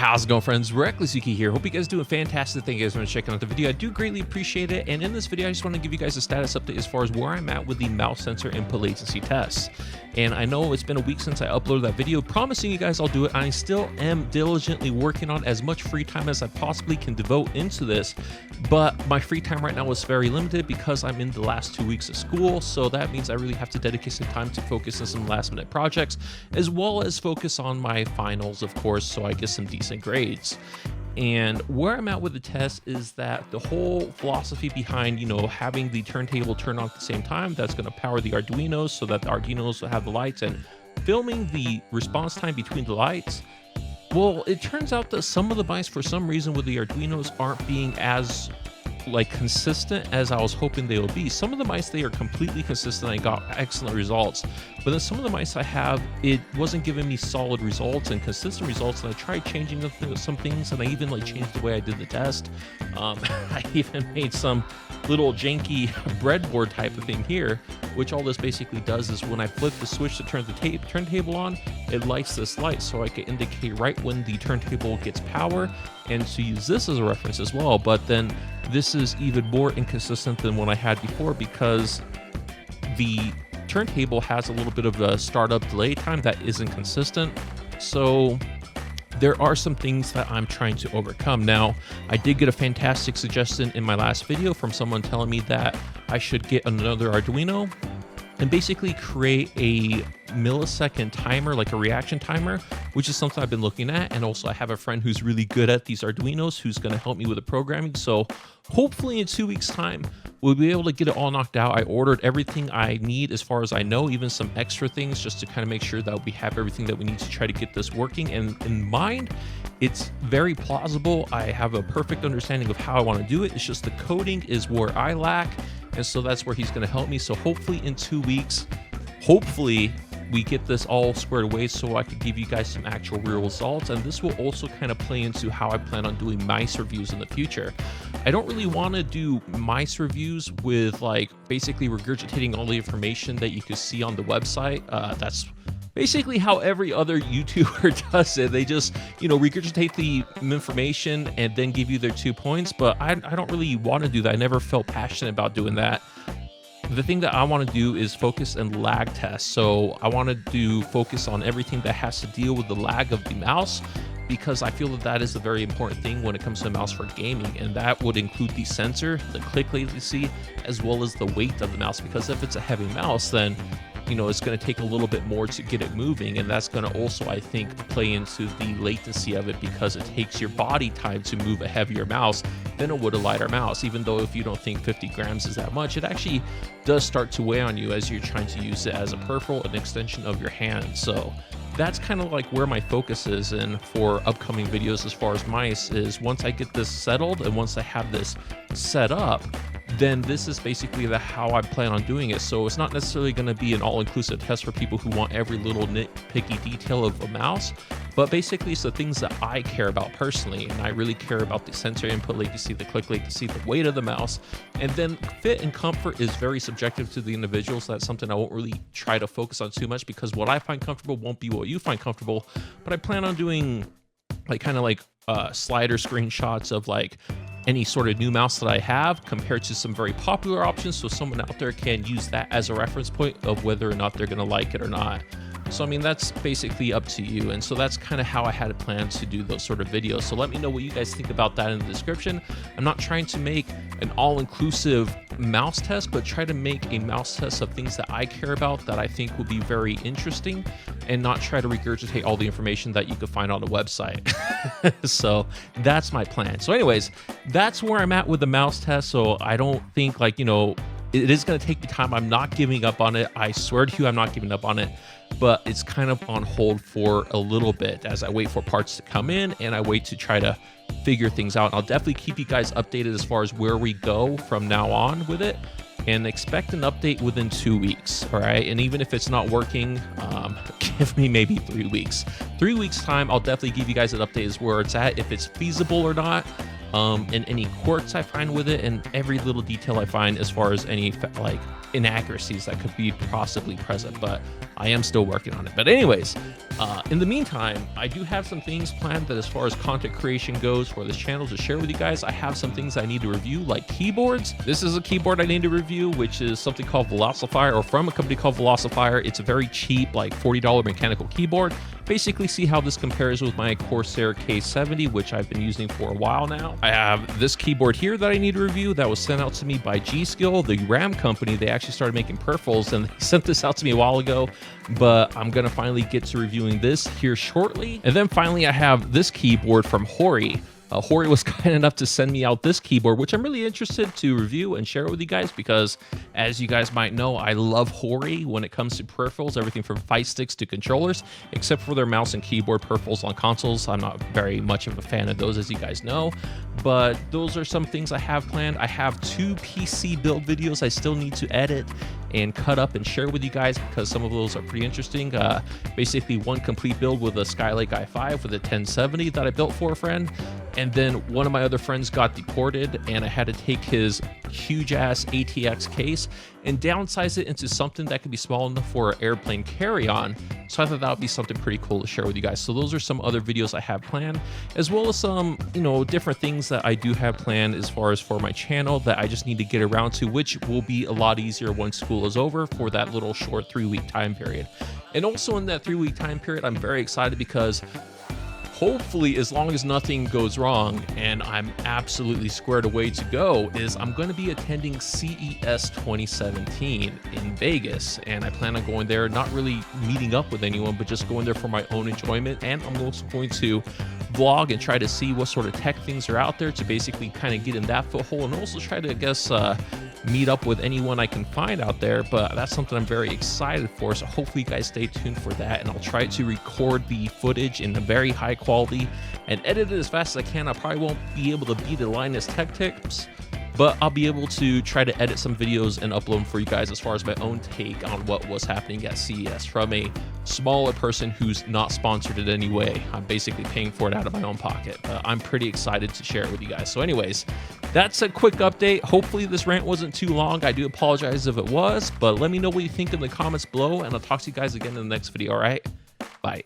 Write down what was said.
How's it going, friends? Reckless Yuki here. Hope you guys doing fantastic. Thank you guys for checking out the video. I do greatly appreciate it. And in this video, I just want to give you guys a status update as far as where I'm at with the mouse sensor input latency tests. And I know it's been a week since I uploaded that video, promising you guys I'll do it. I still am diligently working on as much free time as I possibly can devote into this. But my free time right now is very limited because I'm in the last 2 weeks of school. So that means I really have to dedicate some time to focus on some last minute projects, as well as focus on my finals, of course, so I get some decent grades. And where I'm at with the test is that the whole philosophy behind, having the turntable turn on at the same time, that's going to power the Arduinos so that the Arduinos will have the lights, and filming the response time between the lights. Well, it turns out that some of the mice, for some reason, with the Arduinos aren't being as consistent as I was hoping they would be. Some of the mice, they are completely consistent. I got excellent results, but then some of the mice I have, it wasn't giving me solid results and consistent results. And I tried changing some things, and I even changed the way I did the test. I even made some little janky breadboard type of thing here, which all this basically does is when I flip the switch to turn the turntable on, it lights this light so I can indicate right when the turntable gets power, and to use this as a reference as well. But then this is even more inconsistent than what I had before because the turntable has a little bit of a startup delay time that isn't consistent. So there are some things that I'm trying to overcome. Now, I did get a fantastic suggestion in my last video from someone telling me that I should get another Arduino and basically create a millisecond timer, like a reaction timer, which is something I've been looking at. And also I have a friend who's really good at these Arduinos who's going to help me with the programming. So hopefully in 2 weeks time, we'll be able to get it all knocked out. I ordered everything I need as far as I know, even some extra things just to kind of make sure that we have everything that we need to try to get this working. And in mind, it's very plausible. I have a perfect understanding of how I want to do it. It's just the coding is where I lack. And so that's where he's going to help me. So hopefully in 2 weeks, hopefully we get this all squared away so I can give you guys some actual real results. And this will also kind of play into how I plan on doing mice reviews in the future. I don't really want to do mice reviews with basically regurgitating all the information that you can see on the website. That's basically how every other YouTuber does it. They just, regurgitate the information and then give you their 2 points. But I don't really want to do that. I never felt passionate about doing that. The thing that I want to do is focus and lag test. So I want to focus on everything that has to deal with the lag of the mouse, because I feel that is a very important thing when it comes to a mouse for gaming. And that would include the sensor, the click latency, as well as the weight of the mouse. Because if it's a heavy mouse, then it's going to take a little bit more to get it moving. And that's going to also, I think, play into the latency of it, because it takes your body time to move a heavier mouse than it would a lighter mouse. Even though if you don't think 50 grams is that much, it actually does start to weigh on you as you're trying to use it as a peripheral, an extension of your hand. So that's kind of where my focus is. And for upcoming videos as far as mice is, once I get this settled and once I have this set up, then this is basically how I plan on doing it. So it's not necessarily going to be an all-inclusive test for people who want every little nitpicky detail of a mouse, but basically it's the things that I care about personally. And I really care about the sensor input latency, the click latency, the weight of the mouse, and then fit and comfort is very subjective to the individual. So that's something I won't really try to focus on too much, because what I find comfortable won't be what you find comfortable. But I plan on doing slider screenshots of any sort of new mouse that I have compared to some very popular options, so someone out there can use that as a reference point of whether or not they're going to like it or not. So I mean, that's basically up to you. And so that's kind of how I had it planned to do those sort of videos. So let me know what you guys think about that in the description. I'm not trying to make an all-inclusive mouse test, but try to make a mouse test of things that I care about that I think will be very interesting, and not try to regurgitate all the information that you could find on the website. So that's my plan. So anyways, that's where I'm at with the mouse test. So I don't think it is going to take me time. I'm not giving up on it. I swear to you, I'm not giving up on it, but it's kind of on hold for a little bit as I wait for parts to come in and I wait to try to figure things out. And I'll definitely keep you guys updated as far as where we go from now on with it, and expect an update within 2 weeks. All right. And even if it's not working, give me maybe 3 weeks. 3 weeks time, I'll definitely give you guys an update as where it's at, if it's feasible or not. And any quirks I find with it, and every little detail I find as far as any inaccuracies that could be possibly present, but I am still working on it. But anyways, in the meantime, I do have some things planned that as far as content creation goes for this channel to share with you guys. I have some things I need to review, like keyboards. This is a keyboard I need to review, which is something called Velocifier, or from a company called Velocifier. It's a very cheap, like $40 mechanical keyboard. Basically see how this compares with my Corsair K70, which I've been using for a while now. I have this keyboard here that I need to review that was sent out to me by G-Skill, the RAM company. They actually started making peripherals, and they sent this out to me a while ago, but I'm gonna finally get to reviewing this here shortly. And then finally, I have this keyboard from Hori. Hori was kind enough to send me out this keyboard, which I'm really interested to review and share with you guys because, as you guys might know, I love Hori when it comes to peripherals, everything from fight sticks to controllers, except for their mouse and keyboard peripherals on consoles. I'm not very much of a fan of those, as you guys know, but those are some things I have planned. I have 2 PC build videos I still need to edit and cut up and share with you guys because some of those are pretty interesting. Basically, one complete build with a Skylake i5 with a 1070 that I built for a friend, and then one of my other friends got deported, and I had to take his huge-ass ATX case and downsize it into something that could be small enough for an airplane carry-on. So I thought that would be something pretty cool to share with you guys. So those are some other videos I have planned, as well as some, different things that I do have planned as far as for my channel that I just need to get around to, which will be a lot easier once school is over for that little short 3-week time period. And also in that 3-week time period, I'm very excited because hopefully, as long as nothing goes wrong and I'm absolutely squared away to go, is I'm going to be attending CES 2017 in Vegas, and I plan on going there, not really meeting up with anyone, but just going there for my own enjoyment. And I'm also going to vlog and try to see what sort of tech things are out there to basically kind of get in that foothold, and also try to, I guess, meet up with anyone I can find out there. But that's something I'm very excited for, so hopefully you guys stay tuned for that, and I'll try to record the footage in a very high quality and edit it as fast as I can. I probably won't be able to beat the Linus Tech Tips, but I'll be able to try to edit some videos and upload them for you guys as far as my own take on what was happening at CES from a smaller person who's not sponsored in any way. I'm basically paying for it out of my own pocket, but I'm pretty excited to share it with you guys. So anyways, that's a quick update. Hopefully this rant wasn't too long. I do apologize if it was, but let me know what you think in the comments below, and I'll talk to you guys again in the next video, all right? Bye.